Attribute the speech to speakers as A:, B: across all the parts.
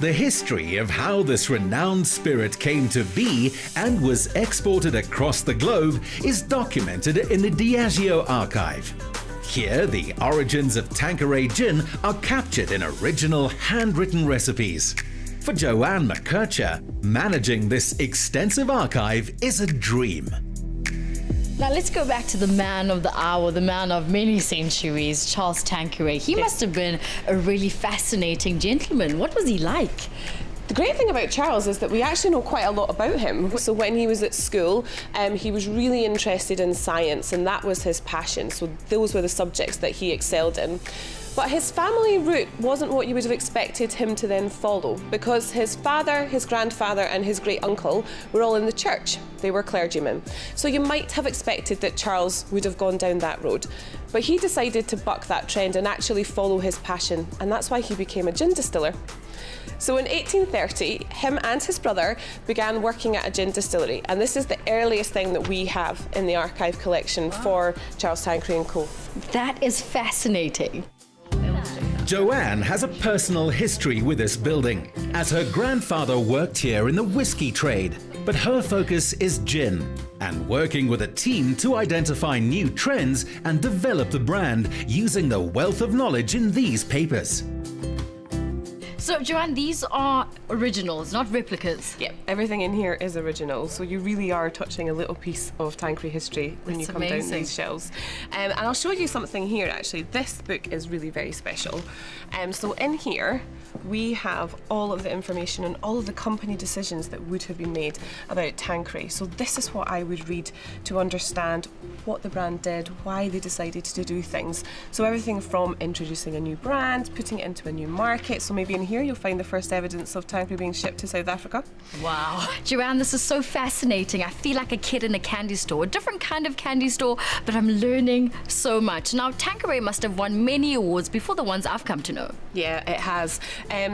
A: The history of how this renowned spirit came to be and was exported across the globe is documented in the Diageo archive. Here, the origins of Tanqueray gin are captured in original handwritten recipes. For Joanne McKercher, managing this extensive archive is a dream.
B: Now let's go back to the man of the hour, the man of many centuries, Charles Tanqueray. He must have been a really fascinating gentleman. What was he like?
C: The great thing about Charles is that we actually know quite a lot about him. So when he was at school, he was really interested in science, and that was his passion. So those were the subjects that he excelled in. But his family route wasn't what you would have expected him to then follow, because his father, his grandfather and his great uncle were all in the church. They were clergymen. So you might have expected that Charles would have gone down that road. But he decided to buck that trend and actually follow his passion, and that's why he became a gin distiller. So in 1830, him and his brother began working at a gin distillery, and this is the earliest thing that we have in the archive collection for Charles Tanqueray & Co.
B: That is fascinating.
A: Joanne has a personal history with this building, as her grandfather worked here in the whiskey trade. But her focus is gin, and working with a team to identify new trends and develop the brand using the wealth of knowledge in these papers.
B: So, Joanne, these are originals, not replicas.
C: Yeah, everything in here is original, so you really are touching a little piece of Tanqueray history when you come down these shelves. And I'll show you something here, actually. This book is really very special. So in here, we have all of the information and all of the company decisions that would have been made about Tanqueray. So this is what I would read to understand what the brand did, why they decided to do things. So everything from introducing a new brand, putting it into a new market. So maybe in here you'll find the first evidence of Tanqueray being shipped to South Africa.
B: Wow. Joanne, this is so fascinating. I feel like a kid in a candy store, a different kind of candy store, but I'm learning so much. Now, Tanqueray must have won many awards before the ones I've come to know.
C: Yeah, it has.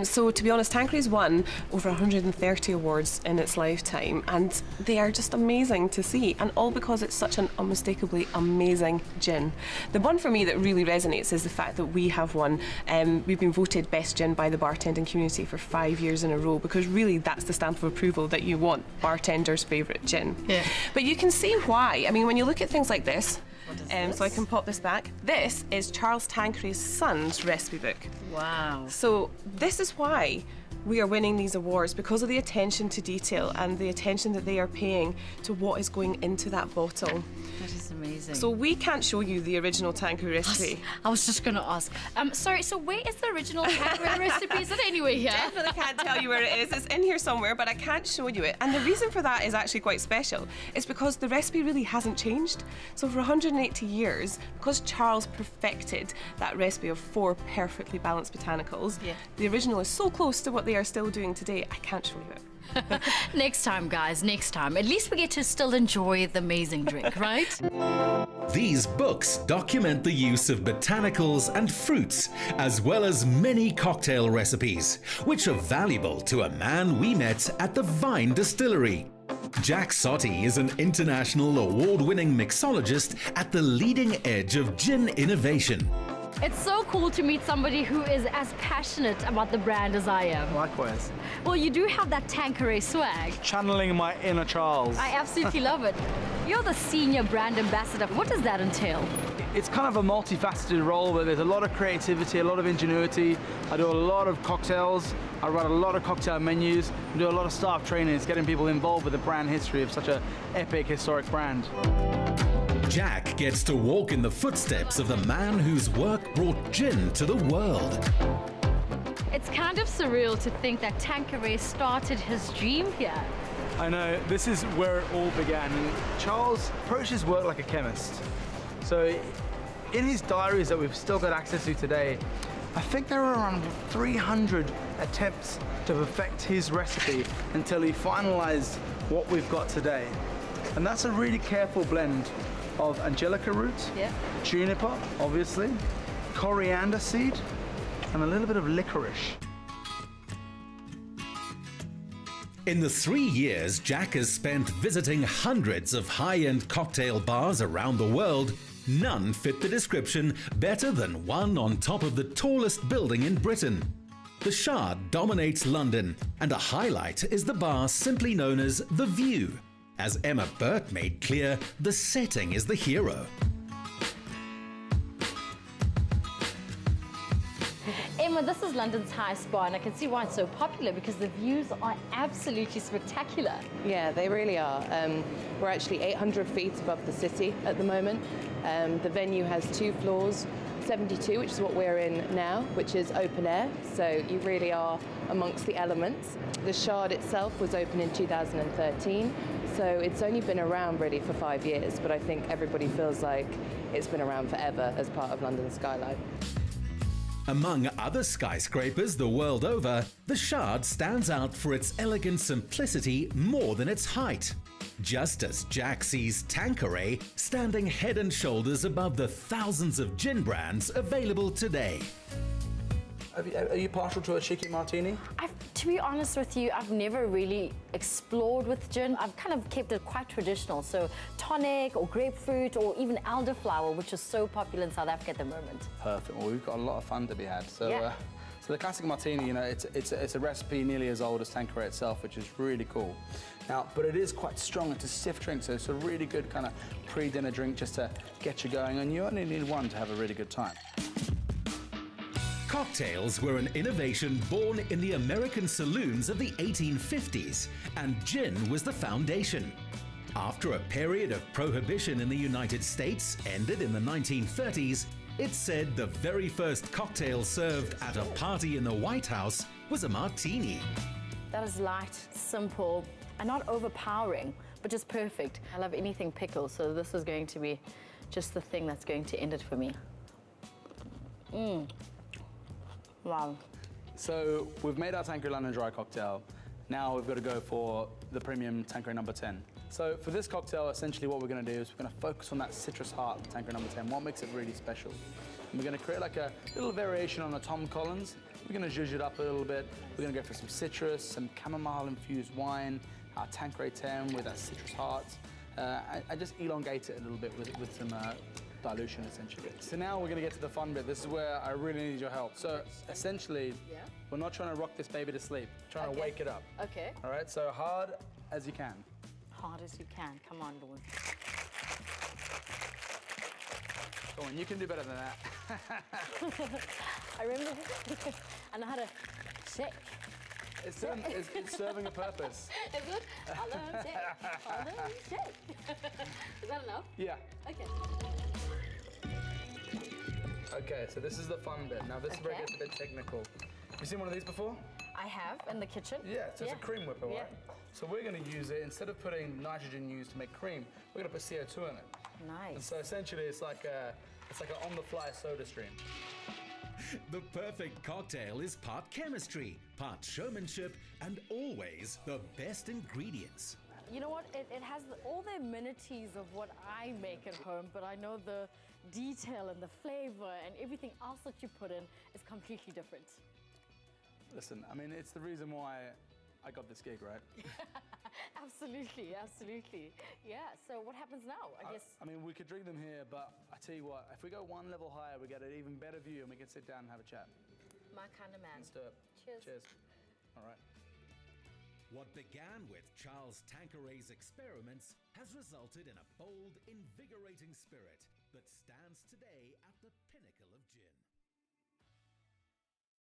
C: So to be honest, Tanqueray's won over 130 awards in its lifetime, and they are just amazing to see, and all because it's such an unmistakably amazing gin. The one for me that really resonates is the fact that we have won. We've been voted best gin by the bartending community for 5 years in a row, because really that's the stamp of approval that you want, bartender's favourite gin.
B: Yeah.
C: But you can see why. I mean, when you look at things like this, so I can pop this back. This is Charles Tanqueray's son's recipe book.
B: Wow.
C: So this is why we are winning these awards, because of the attention to detail and the attention that they are paying to what is going into that bottle.
B: That is amazing.
C: So we can't show you the original Tanqueray recipe.
B: I was just going to ask. Sorry, so where is the original Tanqueray recipe? Is it anywhere here?
C: Definitely can't tell you where it is. It's in here somewhere, but I can't show you it. And the reason for that is actually quite special. It's because the recipe really hasn't changed. So for 180 years, because Charles perfected that recipe of 4 perfectly balanced botanicals, the original is so close to what they are still doing today, I can't show you it.
B: Next time, guys, next time. At least we get to still enjoy the amazing drink, right?
A: These books document the use of botanicals and fruits, as well as many cocktail recipes, which are valuable to a man we met at the Vine Distillery. Jack Sotti is an international award-winning mixologist at the leading edge of gin innovation.
B: It's so cool to meet somebody who is as passionate about the brand as I am.
D: Likewise.
B: Well, you do have that Tanqueray swag.
D: Channeling my inner Charles.
B: I absolutely love it. You're the senior brand ambassador. What does that entail?
D: It's kind of a multifaceted role, but there's a lot of creativity, a lot of ingenuity. I do a lot of cocktails. I write a lot of cocktail menus. I do a lot of staff trainings, getting people involved with the brand history of such an epic, historic brand.
A: Jack gets to walk in the footsteps of the man whose work brought gin to the world.
B: It's kind of surreal to think that Tanqueray started his dream here.
D: I know, this is where it all began. And Charles approached his work like a chemist. So in his diaries that we've still got access to today, I think there were around 300 attempts to perfect his recipe until he finalized what we've got today. And that's a really careful blend of angelica root, juniper, obviously, coriander seed, and a little bit of licorice.
A: In the 3 years Jack has spent visiting hundreds of high-end cocktail bars around the world, none fit the description better than one on top of the tallest building in Britain. The Shard dominates London, and a highlight is the bar simply known as The View. As Emma Burt made clear, the setting is the hero.
B: Emma, this is London's highest bar, and I can see why it's so popular, because the views are absolutely spectacular.
C: Yeah, they really are. We're actually 800 feet above the city at the moment. The venue has 2 floors, 72, which is what we're in now, which is open air, so you really are amongst the elements. The Shard itself was opened in 2013, so it's only been around really for 5 years, but I think everybody feels like it's been around forever as part of London's skyline.
A: Among other skyscrapers the world over, the Shard stands out for its elegant simplicity more than its height. Just as Jack sees Tanqueray standing head and shoulders above the thousands of gin brands available today.
E: Are you partial to a cheeky martini?
B: To be honest with you, I've never really explored with gin. I've kind of kept it quite traditional, so tonic or grapefruit or even elderflower, which is so popular in South Africa at the moment.
E: Perfect. Well, we've got a lot of fun to be had. So,
B: Yeah.
E: so the classic martini, you know, it's a recipe nearly as old as Tanqueray itself, which is really cool. Now, but it is quite strong. It's a stiff drink, so it's a really good kind of pre-dinner drink just to get you going, and you only need one to have a really good time.
A: Cocktails were an innovation born in the American saloons of the 1850s, and gin was the foundation. After a period of prohibition in the United States ended in the 1930s, it's said the very first cocktail served at a party in the White House was a martini.
B: That is light, simple, and not overpowering, but just perfect. I love anything pickle, so this is going to be just the thing that's going to end it for me. Wow.
E: So we've made our Tanqueray London Dry cocktail. Now we've got to go for the premium Tanqueray number 10. So for this cocktail, essentially what we're going to do is we're going to focus on that citrus heart of Tanqueray number 10, what makes it really special. And we're going to create like a little variation on the Tom Collins. We're going to zhuzh it up a little bit. We're going to go for some citrus, some chamomile-infused wine, our Tanqueray 10 with that citrus heart. I just elongate it a little bit with some dilution, essentially. So now we're going to get to the fun bit. This is where I really need your help. So essentially, we're not trying to rock this baby to sleep. We're trying to wake it up.
B: Okay.
E: All right, so hard as you can.
B: Hard as you can. Come on, Dawn.
E: Go on, you can do better than that.
B: I remember. I know how to shake.
E: It's serving a purpose.
B: Is it? Hello, shake. Hello, shake. Is that enough?
E: Yeah.
B: Okay.
E: Okay, so this is the fun bit. Now this is where it gets a bit technical. Have you seen one of these before?
B: I have in the kitchen.
E: Yeah, so it's a cream whipper,
B: Yeah.
E: right? So we're going to use it, instead of putting nitrogen used to make cream, we're going to put CO2 in it.
B: Nice.
E: And so essentially it's like an on-the-fly soda stream.
A: The perfect cocktail is part chemistry, part showmanship, and always the best ingredients.
B: You know what? It has all the amenities of what I make at home, but I know the detail and the flavor and everything else that you put in is completely different.
E: Listen, I mean, it's the reason why I got this gig, right?
B: Absolutely, absolutely. Yeah, so what happens now? I guess.
E: I mean, we could drink them here, but I tell you what, if we go one level higher, we get an even better view and we can sit down and have a chat.
B: My kind of man.
E: Let's do it.
B: Cheers.
E: Cheers. All right.
A: What began with Charles Tanqueray's experiments has resulted in a bold, invigorating spirit that stands today at the pinnacle of gin.